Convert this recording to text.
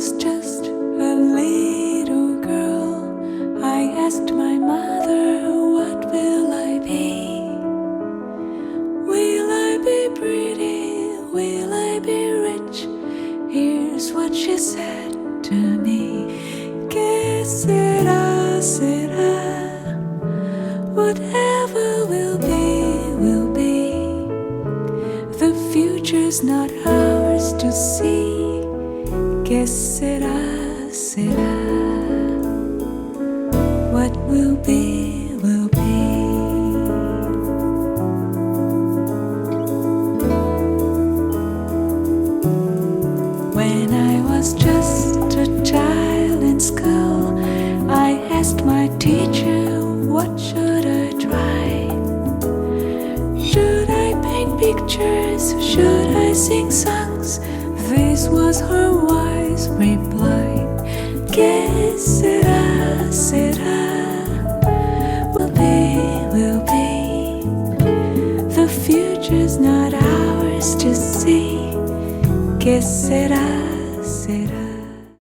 was just a little girl, I asked my mother, what will I be? Will I be pretty? Will I be rich? Here's what she said to me. Que sera, sera. Whatever will be, will be. The future's not ours to see. Que sera, sera. What will be, will be. When I was just a child in school, I asked my teacher, what should I try? Should I paint pictures? Should I sing songs? This was her wise reply. Que sera, sera. Will be, will be. The future's not ours to see. Que sera.